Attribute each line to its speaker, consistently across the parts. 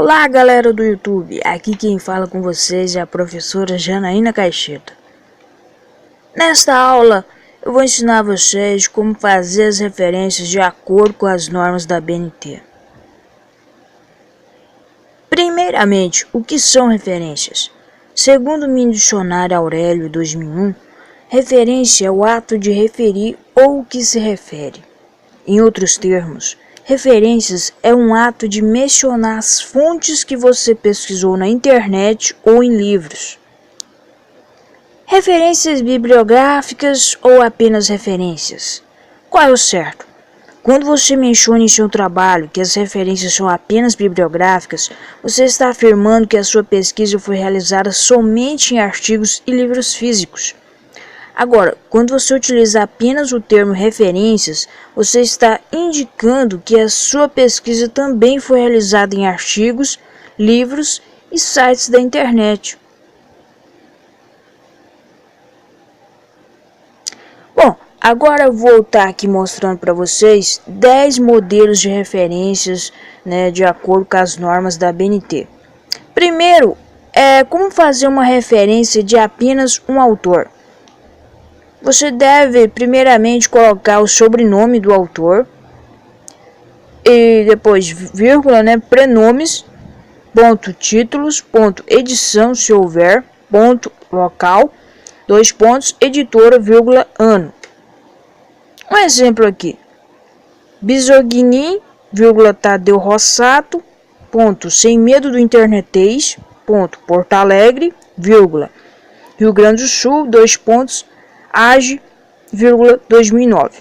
Speaker 1: Olá galera do YouTube, aqui quem fala com vocês é a professora Janaína Caixeta. Nesta aula eu vou ensinar a vocês como fazer as referências de acordo com as normas da BNT. Primeiramente, o que são referências? Segundo o Mini Dicionário Aurélio 2001, referência é o ato de referir ou o que se refere. Em outros termos, referências é um ato de mencionar as fontes que você pesquisou na internet ou em livros. Referências bibliográficas ou apenas referências? Qual é o certo? Quando você menciona em seu trabalho que as referências são apenas bibliográficas, você está afirmando que a sua pesquisa foi realizada somente em artigos e livros físicos. Agora, quando você utiliza apenas o termo referências, você está indicando que a sua pesquisa também foi realizada em artigos, livros e sites da internet. Bom, agora eu vou estar aqui mostrando para vocês 10 modelos de referências, de acordo com as normas da BNT. Primeiro, como fazer uma referência de apenas um autor. Você deve primeiramente colocar o sobrenome do autor e depois vírgula, prenomes, ponto títulos, ponto edição se houver, ponto local, 2 pontos, editora, vírgula, ano. Um exemplo aqui, Bisogni, vírgula, Tadeu Rossato, ponto, sem medo do internetês, ponto, Porto Alegre, vírgula, Rio Grande do Sul, 2 pontos, Age, 2009.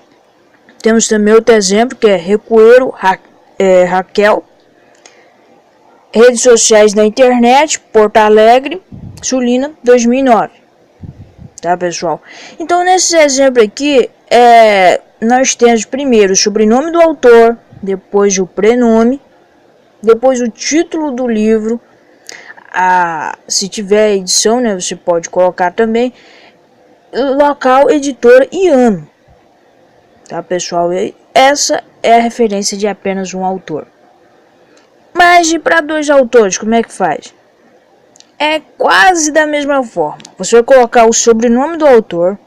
Speaker 1: Temos também outro exemplo que é Recueiro, Raquel, redes sociais na internet, Porto Alegre, Sulina, 2009. Tá, pessoal? Então, nesse exemplo aqui, nós temos primeiro o sobrenome do autor, depois o prenome, depois o título do livro, se tiver edição, você pode colocar também, local, editora e ano. Tá, pessoal? Essa é a referência de apenas um autor. Mas e para 2 autores, como é que faz? É quase da mesma forma. Você vai colocar o sobrenome do autor,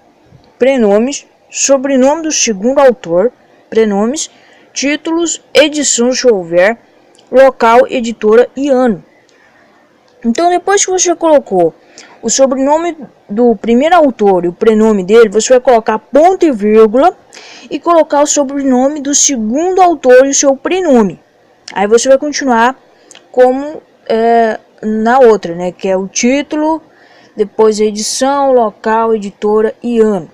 Speaker 1: prenomes, sobrenome do segundo autor, prenomes, títulos, edição se houver, local, editora e ano. Então, depois que você colocou o sobrenome do primeiro autor e o prenome dele, você vai colocar ponto e vírgula e colocar o sobrenome do segundo autor e o seu prenome. Aí você vai continuar como na outra, que é o título, depois a edição, local, editora e ano.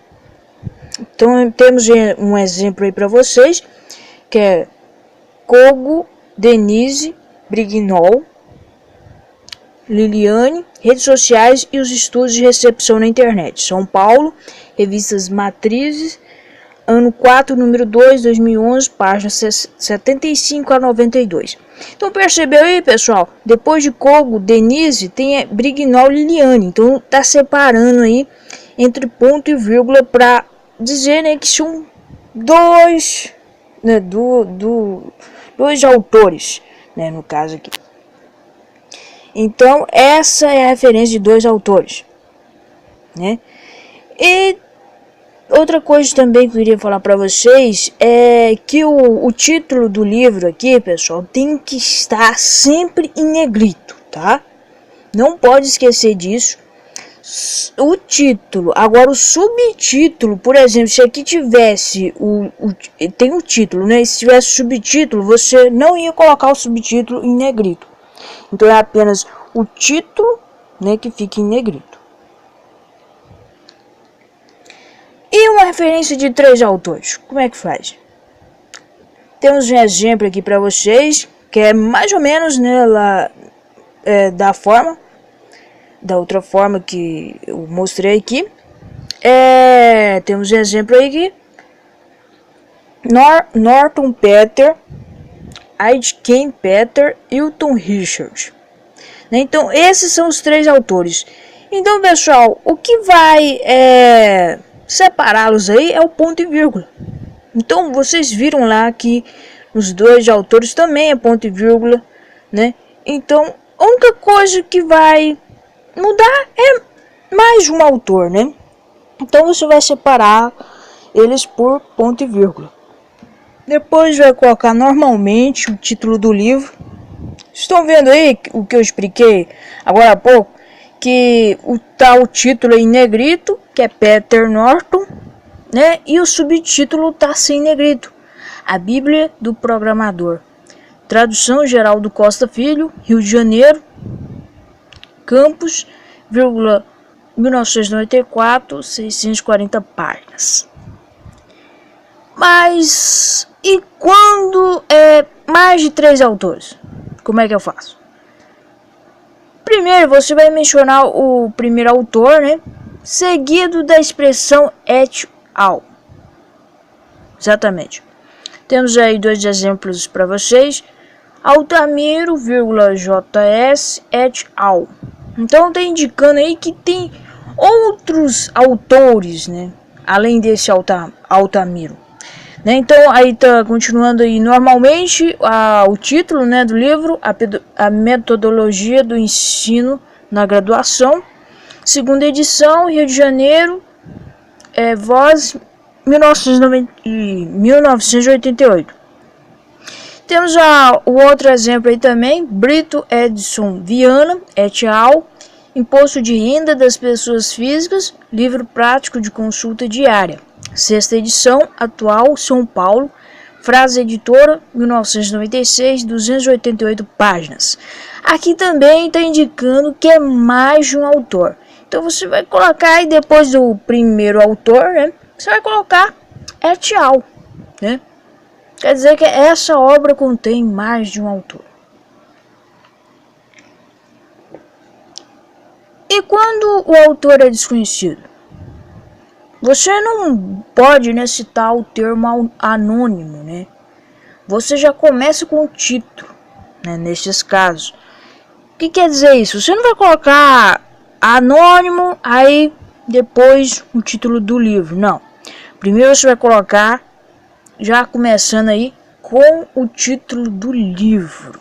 Speaker 1: Então temos um exemplo aí para vocês, que é Kogo, Denise, Brignol, Liliane, redes sociais e os estudos de recepção na internet. São Paulo, revistas Matrizes, ano 4, número 2, 2011, páginas 75 a 92. Então percebeu aí, pessoal? Depois de Kogo, Denise, tem Brignol, Liliane. Então tá separando aí entre ponto e vírgula para dizer, que são dois, dois autores, no caso aqui. Então, essa é a referência de 2 autores, E outra coisa também que eu queria falar para vocês é que o título do livro aqui, pessoal, tem que estar sempre em negrito, tá? Não pode esquecer disso. O título, agora o subtítulo, por exemplo, se aqui tivesse tem o título, Se tivesse subtítulo, você não ia colocar o subtítulo em negrito. Então é apenas o título, que fica em negrito. E uma referência de 3 autores, como é que faz? Temos um exemplo aqui para vocês, que é mais ou menos, da outra forma que eu mostrei aqui. Temos um exemplo aí aqui. Norton Peter, Aitken Peter, Hilton Richard. Então esses são os 3 autores. Então, pessoal, o que vai separá-los aí é o ponto e vírgula. Então vocês viram lá que os 2 autores também é ponto e vírgula, Então, a única coisa que vai mudar é mais um autor, né? Então você vai separar eles por ponto e vírgula. Depois vai colocar normalmente o título do livro. Estão vendo aí o que eu expliquei agora há pouco? Que o título em negrito, que é Peter Norton, né? E o subtítulo tá sem negrito. A Bíblia do Programador. Tradução Geraldo Costa Filho, Rio de Janeiro, Campos, 1994, 640 páginas. Mas e quando é mais de 3 autores? Como é que eu faço? Primeiro você vai mencionar o primeiro autor, né? Seguido da expressão et al. Exatamente. Temos aí 2 exemplos para vocês. Altamiro, JS et al. Então tá indicando aí que tem outros autores, né? Além desse Altamiro. Né? Então aí tá continuando aí normalmente o título, né, do livro, a metodologia do ensino na graduação, segunda edição, Rio de Janeiro, Voz 1988. Temos o outro exemplo aí também, Brito Edson Viana et al. Imposto de Renda das Pessoas Físicas, livro prático de consulta diária. Sexta edição, atual, São Paulo, Frase Editora, 1996, 288 páginas. Aqui também está indicando que é mais de um autor. Então você vai colocar aí depois do primeiro autor, né? Você vai colocar et al, né? Quer dizer que essa obra contém mais de um autor. E quando o autor é desconhecido? Você não pode, né, citar o termo anônimo, né? Você já começa com o título, né, nesses casos. O que quer dizer isso? Você não vai colocar anônimo, aí depois o título do livro, não. Primeiro você vai colocar, já começando aí, com o título do livro.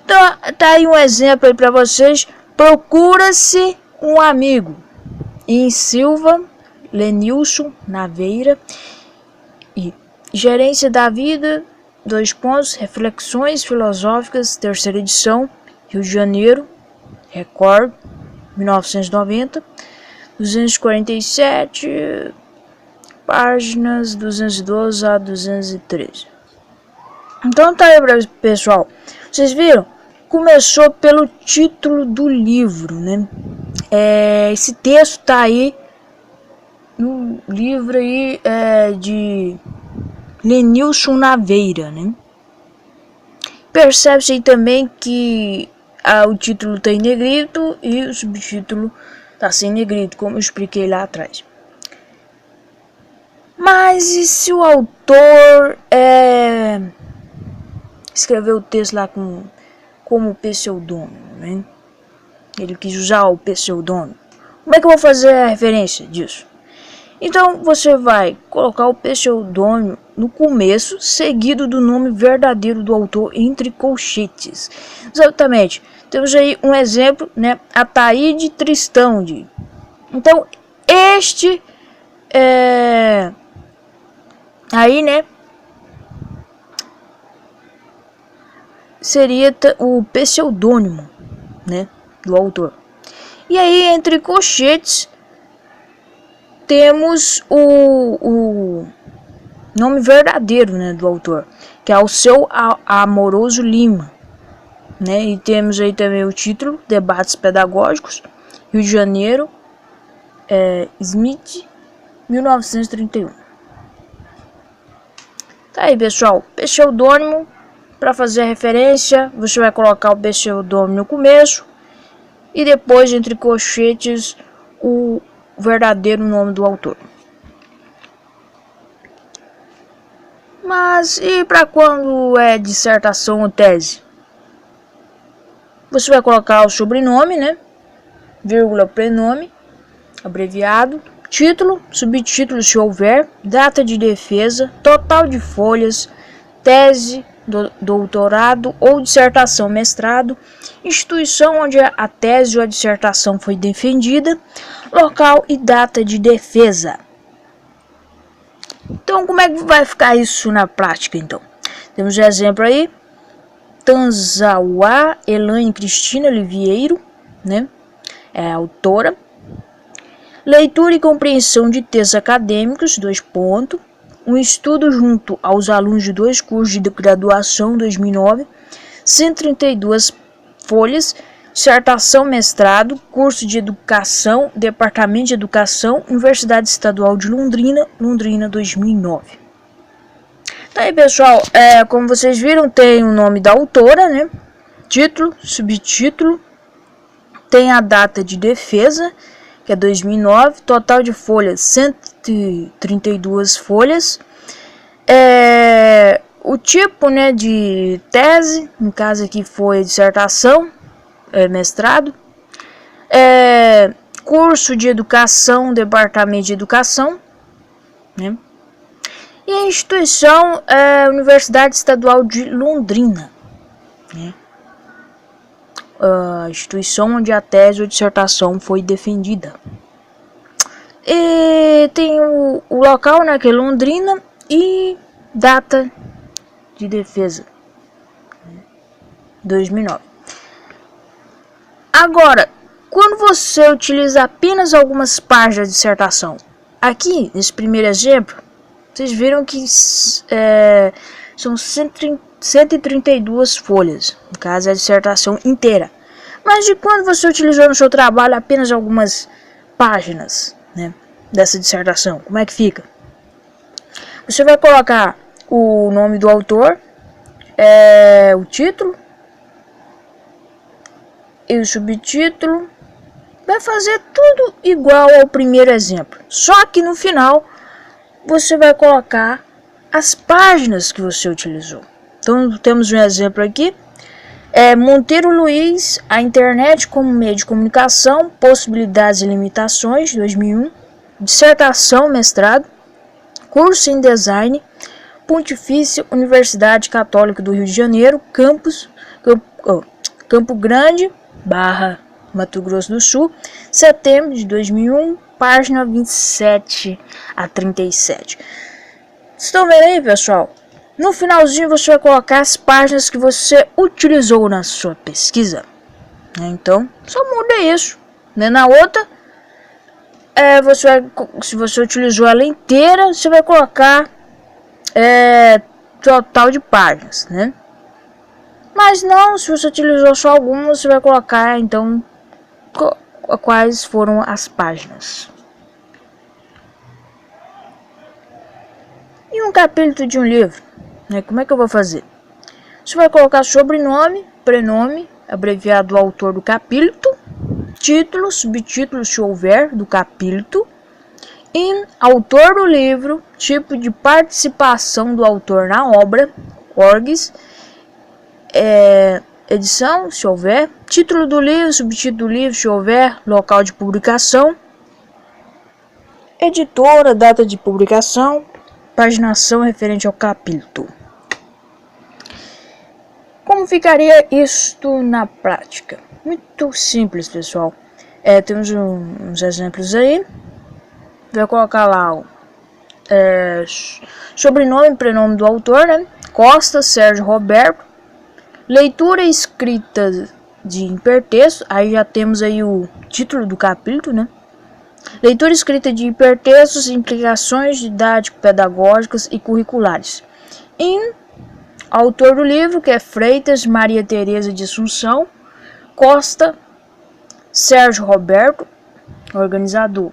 Speaker 1: Então, tá aí um exemplo aí para vocês. Procura-se um amigo. Em Silva, Lenilson Naveira e Gerência da Vida, Reflexões Filosóficas, terceira edição, Rio de Janeiro, Record, 1990, 247 páginas, 212 a 213. Então tá aí, pessoal. Vocês viram? Começou pelo título do livro, né? Esse texto tá aí no livro aí de Lenilson Naveira, né? Percebe-se aí também que o título tá em negrito e o subtítulo tá sem negrito, como eu expliquei lá atrás. Mas e se o autor escreveu o texto lá como pseudônimo, né? Ele quis usar o pseudônimo. Como é que eu vou fazer a referência disso? Então você vai colocar o pseudônimo no começo, seguido do nome verdadeiro do autor entre colchetes. Exatamente. Temos aí um exemplo, né? Ataíde Tristão. Então este aí, né, seria o pseudônimo, né, do autor. E aí entre colchetes temos o nome verdadeiro, né, do autor, que é o Seu Amoroso Lima, né? E temos aí também o título, Debates Pedagógicos, Rio de Janeiro, Smith, 1931. Tá aí, pessoal, pseudônimo. Para fazer a referência, você vai colocar o pseudônimo no começo e depois entre colchetes o verdadeiro nome do autor. Mas e para quando é dissertação ou tese? Você vai colocar o sobrenome, né? Vírgula, prenome, abreviado, título, subtítulo se houver, data de defesa, total de folhas, tese, doutorado ou dissertação, mestrado, instituição onde a tese ou a dissertação foi defendida, local e data de defesa. Então, como é que vai ficar isso na prática, então? Temos um exemplo aí, Tanzawa Elaine Cristina Oliveira, né? É a autora. Leitura e compreensão de textos acadêmicos, 2 pontos. Um estudo junto aos alunos de 2 cursos de graduação 2009, 132 folhas, dissertação, mestrado, curso de educação, departamento de educação, Universidade Estadual de Londrina, Londrina 2009. Então aí, pessoal, como vocês viram, tem o nome da autora, né? Título, subtítulo, tem a data de defesa, que é 2009, total de folhas 132 folhas, o tipo, né, de tese, no caso aqui foi dissertação, mestrado, curso de educação, departamento de educação, né, e a instituição é a Universidade Estadual de Londrina, né, a instituição onde a tese ou dissertação foi defendida. E tem o local, né, que é Londrina, e data de defesa, 2009. Agora, quando você utiliza apenas algumas páginas de dissertação, aqui nesse primeiro exemplo, vocês viram que são 132 folhas, no caso é a dissertação inteira. Mas de quando você utilizou no seu trabalho apenas algumas páginas, né, dessa dissertação, como é que fica? Você vai colocar o nome do autor, o título e o subtítulo, vai fazer tudo igual ao primeiro exemplo, só que no final você vai colocar as páginas que você utilizou. Então temos um exemplo aqui, Monteiro Luiz, a internet como meio de comunicação, possibilidades e limitações, 2001, dissertação, mestrado, curso em design, Pontifícia Universidade Católica do Rio de Janeiro, Campo Grande, Mato Grosso do Sul, setembro de 2001, página 27 a 37. Estão vendo aí, pessoal? No finalzinho você vai colocar as páginas que você utilizou na sua pesquisa, né? Então, só muda isso, né? Na outra, se você utilizou ela inteira, você vai colocar total de páginas, né? Mas não, se você utilizou só algumas, você vai colocar, então, quais foram as páginas. E um capítulo de um livro, né? Como é que eu vou fazer? Você vai colocar sobrenome, prenome, abreviado do autor do capítulo, título, subtítulo, se houver, do capítulo, e autor do livro, tipo de participação do autor na obra, orgs, edição, se houver, título do livro, subtítulo do livro, se houver, local de publicação, editora, data de publicação, paginação referente ao capítulo. Como ficaria isto na prática? Muito simples, pessoal. Temos uns exemplos aí. Vai colocar lá sobrenome e prenome do autor, né? Costa Sérgio Roberto. Leitura e escrita de hipertexto. Aí já temos aí o título do capítulo, né? Leitura e escrita de hipertextos, implicações didático-pedagógicas e curriculares. Autor do livro, que é Freitas Maria Tereza de Assunção Costa Sérgio Roberto, organizador.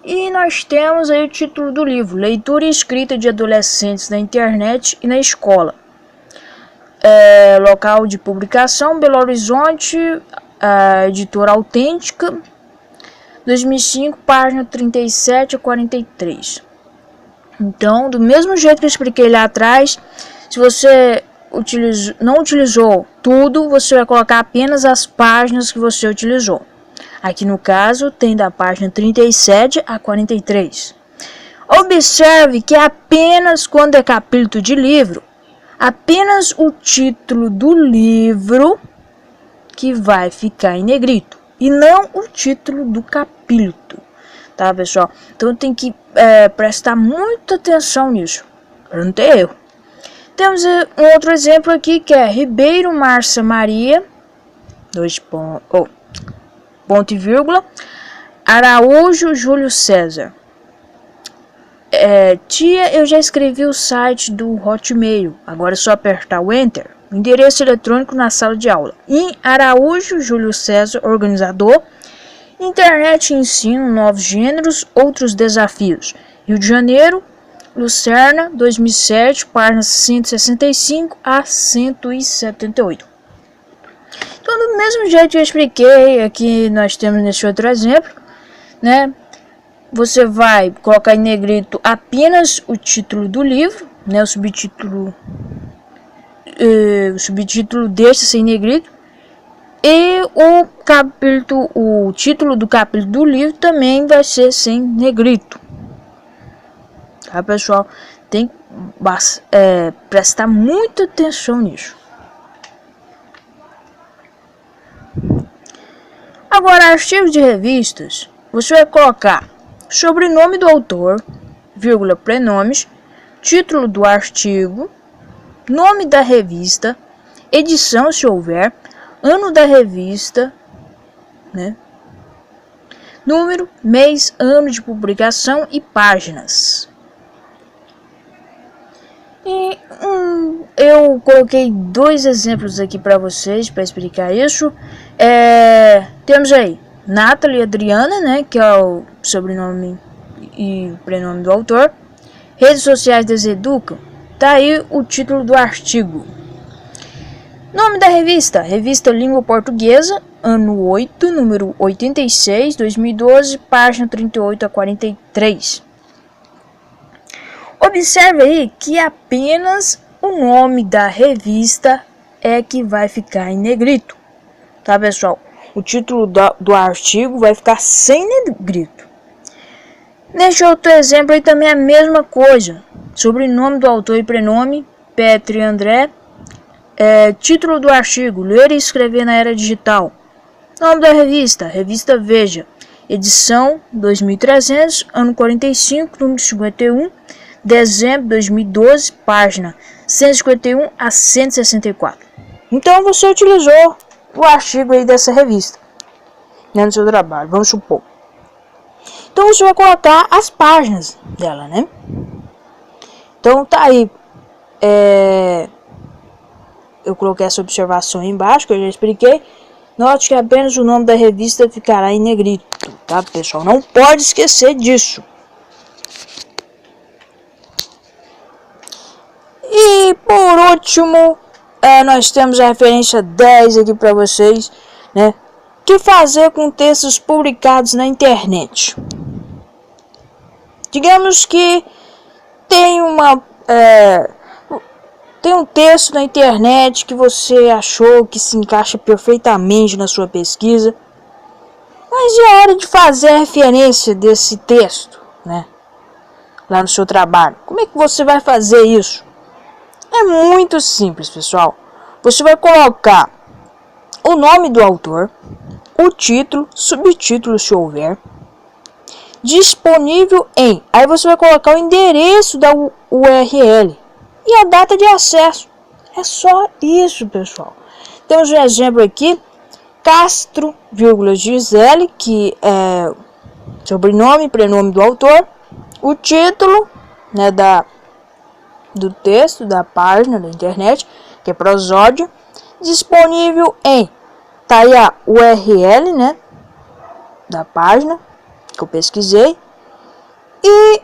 Speaker 1: E nós temos aí o título do livro, Leitura e Escrita de Adolescentes na Internet e na Escola. Local de publicação, Belo Horizonte, editora Autêntica, 2005, página 37 a 43. Então, do mesmo jeito que eu expliquei lá atrás, se você não utilizou tudo, você vai colocar apenas as páginas que você utilizou. Aqui no caso, tem da página 37 a 43. Observe que apenas quando é capítulo de livro, apenas o título do livro que vai ficar em negrito e não o título do capítulo, tá, pessoal? Então tem que prestar muita atenção nisso para não ter erro. Temos um outro exemplo aqui que é Ribeiro Márcia Maria, ponto e vírgula, Araújo Júlio César. Tia, eu já escrevi o site do Hotmail, agora é só apertar o Enter. Endereço eletrônico na sala de aula. Em Araújo Júlio César, organizador. Internet e ensino, novos gêneros, outros desafios. Rio de Janeiro, Lucerna, 2007, páginas 165 a 178. Então, do mesmo jeito que eu expliquei, aqui nós temos nesse outro exemplo, né? Você vai colocar em negrito apenas o título do livro, né? O subtítulo deixa sem negrito. E o título do capítulo do livro também vai ser sem negrito. Tá, pessoal? Tem que prestar muita atenção nisso. Agora, artigos de revistas, você vai colocar sobrenome do autor, vírgula, prenomes, título do artigo, nome da revista, edição se houver, ano da revista, né? Número, mês, ano de publicação e páginas. E eu coloquei 2 exemplos aqui para vocês para explicar isso. Temos aí Nathalie Adriana, né, que é o sobrenome e prenome do autor. Redes sociais Deseducam. Tá aí o título do artigo. Nome da revista: Revista Língua Portuguesa, ano 8, número 86, 2012, página 38 a 43. Observe aí que apenas o nome da revista é que vai ficar em negrito, tá, pessoal? O título do artigo vai ficar sem negrito. Neste outro exemplo aí também é a mesma coisa. Sobrenome do autor e prenome: Petri André. Título do artigo: Ler e escrever na era digital. Nome da revista: Revista Veja. Edição 2300, ano 45, número 51, dezembro de 2012, página 151 a 164. Então você utilizou o artigo aí dessa revista, né, no seu trabalho, vamos supor. Então você vai colocar as páginas dela, né? Então tá aí. Eu coloquei essa observação aí embaixo, que eu já expliquei. Note que apenas o nome da revista ficará em negrito, tá, pessoal? Não pode esquecer disso. E por último, nós temos a referência 10 aqui para vocês, né? O que fazer com textos publicados na internet? Digamos que tem um texto na internet que você achou que se encaixa perfeitamente na sua pesquisa, mas é hora de fazer a referência desse texto, né, lá no seu trabalho. Como é que você vai fazer isso? É muito simples, pessoal. Você vai colocar o nome do autor, o título, subtítulo se houver, disponível em. Aí você vai colocar o endereço da URL e a data de acesso. É só isso, pessoal. Temos um exemplo aqui: Castro, Gisele, que é sobrenome e prenome do autor, o título, né, do texto, da página da internet, que é prosódia, disponível em. Tá aí a URL, né, da página que eu pesquisei, e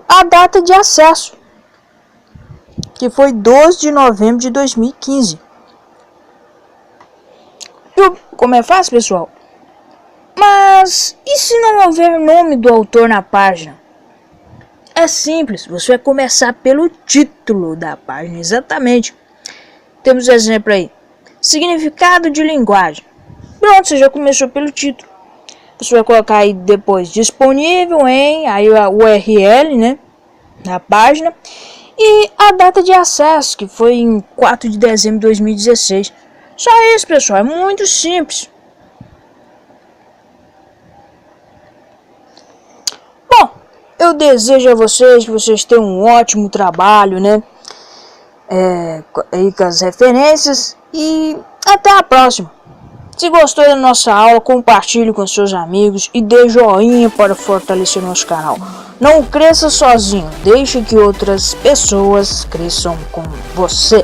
Speaker 1: a data de acesso, que foi 12 de novembro de 2015. Viu como é fácil, pessoal? Mas e se não houver nome do autor na página? É simples, você vai começar pelo título da página, exatamente. Temos exemplo aí: significado de linguagem. Pronto, você já começou pelo título. Você vai colocar aí depois disponível em, aí a URL, né, na página, e a data de acesso, que foi em 4 de dezembro de 2016. Só isso, pessoal, é muito simples. Bom, eu desejo a vocês que vocês tenham um ótimo trabalho, né? Aí com as referências, e até a próxima. Se gostou da nossa aula, compartilhe com seus amigos e dê joinha para fortalecer nosso canal. Não cresça sozinho, deixe que outras pessoas cresçam com você.